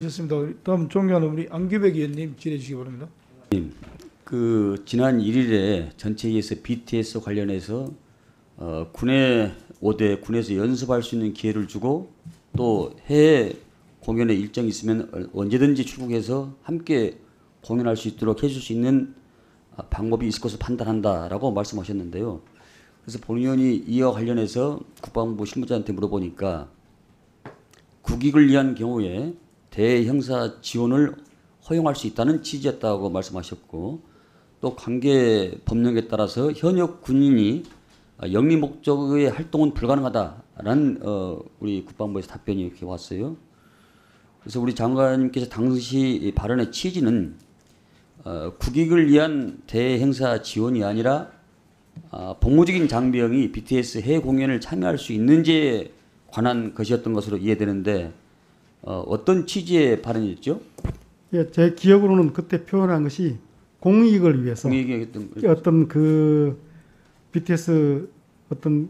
좋습니다. 다음 존경하는 우리 안규백 의원님 질의해 주시기 바랍니다. 지난 1일에 전체회의에서 BTS 관련해서 군에 5대 군에서 연습할 수 있는 기회를 주고 또 해외 공연에 일정이 있으면 언제든지 출국해서 함께 공연할 수 있도록 해줄 수 있는 방법이 있을 것으로 판단한다라고 말씀하셨는데요. 그래서 본 의원이 이와 관련해서 국방부 실무자한테 물어보니까 국익을 위한 경우에 대형사 지원을 허용할 수 있다는 취지였다고 말씀하셨고, 또 관계 법령에 따라서 현역 군인이 영리 목적의 활동은 불가능하다라는 우리 국방부에서 답변이 이렇게 왔어요. 그래서 우리 장관님께서 당시 발언의 취지는 국익을 위한 대행사 지원이 아니라 복무적인 장병이 BTS 해외 공연을 참여할 수 있는지에 관한 것이었던 것으로 이해되는데 어떤 취지의 발언이었죠? 예, 제 기억으로는 그때 표현한 것이 공익을 위해서 어떤 그 BTS 어떤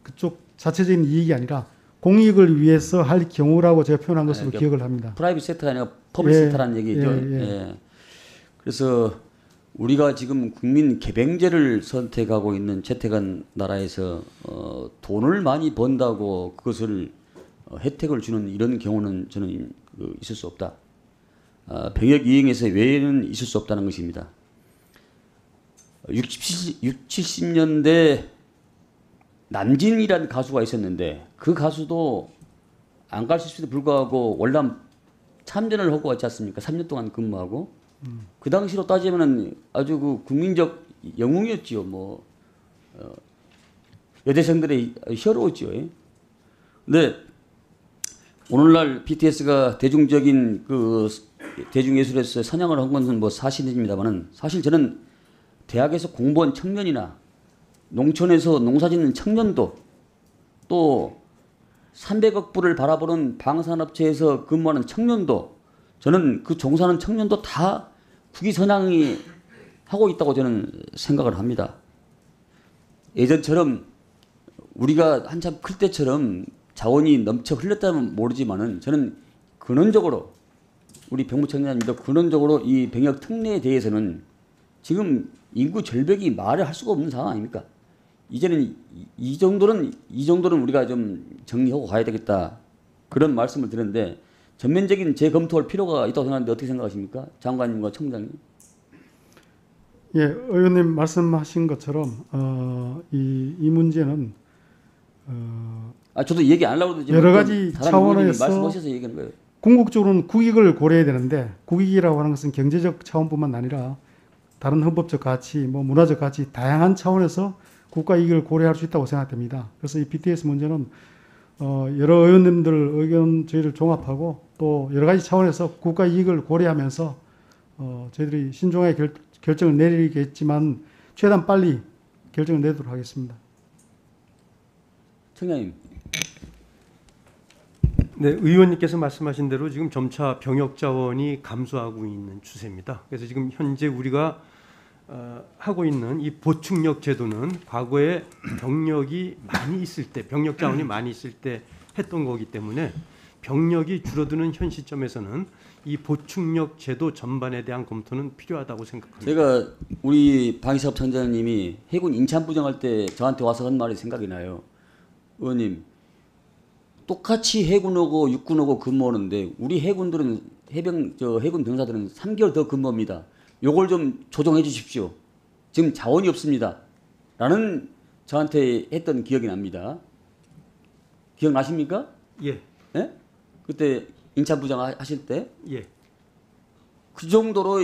그쪽 자체적인 이익이 아니라 공익을 위해서 할 경우라고 제가 표현한 것으로 기억을 합니다. 프라이빗 섹터가 아니라 퍼블릭 섹터라는 얘기죠. 예. 그래서 우리가 지금 국민 개병제를 선택하고 있는 채택한 나라에서 돈을 많이 번다고 그것을 혜택을 주는 이런 경우는 저는 있을 수 없다. 병역 이행에서 외에는 있을 수 없다는 것입니다. 60, 70년대 남진이라는 가수가 있었는데 그 가수도 안 갈 수 있음에도 불구하고 월남 참전을 하고 왔지 않습니까? 3년 동안 근무하고 그 당시로 따지면은 아주 그 국민적 영웅이었지요. 뭐 여대생들의 히어로였지요. 근데 오늘날 BTS가 대중적인 그 대중예술에서 선양을 한 것은 뭐 사실입니다만은 사실 저는 대학에서 공부한 청년이나 농촌에서 농사짓는 청년도 또 300억 불을 바라보는 방산업체에서 근무하는 청년도 저는 그 종사하는 청년도 다 국위선양이 하고 있다고 저는 생각을 합니다. 예전처럼 우리가 한참 클 때처럼 자원이 넘쳐 흘렀다면 모르지만은 저는 근원적으로 우리 병무청장님도 근원적으로 이 병역 특례에 대해서는 지금 인구 절벽이 말을 할 수가 없는 상황 아닙니까? 이제는 이 정도는 우리가 좀 정리하고 가야 되겠다 그런 말씀을 드렸는데 전면적인 재검토할 필요가 있다고 생각하는데 어떻게 생각하십니까? 장관님과 청장님. 예, 의원님 말씀하신 것처럼 이 문제는 저도 얘기 안 하려고 그러지 여러 가지 차원에서 말씀하셔서 얘기하는 거예요. 궁극적으로는 국익을 고려해야 되는데 국익이라고 하는 것은 경제적 차원뿐만 아니라 다른 헌법적 가치, 뭐 문화적 가치 다양한 차원에서 국가 이익을 고려할 수 있다고 생각됩니다. 그래서 이 BTS 문제는 여러 의원님들 의견 저희를 종합하고 또 여러 가지 차원에서 국가 이익을 고려하면서 저희들이 신중하게 결정을 내리겠지만 최대한 빨리 결정을 내도록 하겠습니다. 청장님. 네, 의원님께서 말씀하신 대로 지금 점차 병역 자원이 감소하고 있는 추세입니다. 그래서 지금 현재 우리가 하고 있는 이 보충력 제도는 과거에 병력이 많이 있을 때, 병력 자원이 많이 있을 때 했던 거기 때문에 병력이 줄어드는 현 시점에서는 이 보충력 제도 전반에 대한 검토는 필요하다고 생각합니다. 제가 우리 방위사업청장님이 해군 인참부정할 때 저한테 와서 한 말이 생각이 나요. 의원님, 똑같이 해군하고 육군하고 근무하는데 우리 해군들은 해군 병사들은 3개월 더 근무합니다. 요걸 좀 조정해 주십시오. 지금 자원이 없습니다. 라는 저한테 했던 기억이 납니다. 기억나십니까? 예. 예? 그때 인참부장 하실 때? 예. 그 정도로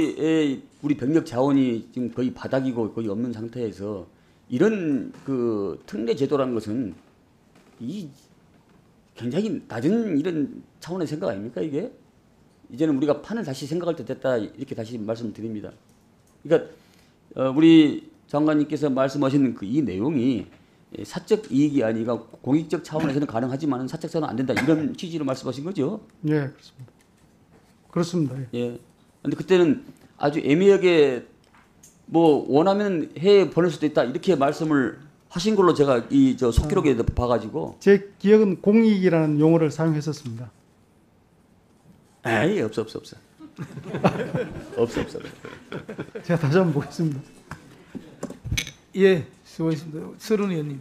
우리 병력 자원이 지금 거의 바닥이고 거의 없는 상태에서 이런 그 특례 제도라는 것은 이 굉장히 낮은 이런 차원의 생각 아닙니까 이게? 이제는 우리가 판을 다시 생각할 때 됐다 이렇게 다시 말씀드립니다. 그러니까 우리 장관님께서 말씀하시는 그 이 내용이 사적 이익이 아니라 공익적 차원에서는 가능하지만 사적 차원은 안 된다 이런 취지로 말씀하신 거죠? 예, 그렇습니다. 그렇습니다. 예. 근데 그때는 아주 애매하게 뭐 원하면 해외 보낼 수도 있다 이렇게 말씀을 하신 걸로 제가 이 속기록에 봐가지고 제 기억은 공익이라는 용어를 사용했었습니다. 에이 없어. 없어. 제가 다시 한번 보겠습니다. 예, 수고하셨습니다. 서른 의원님.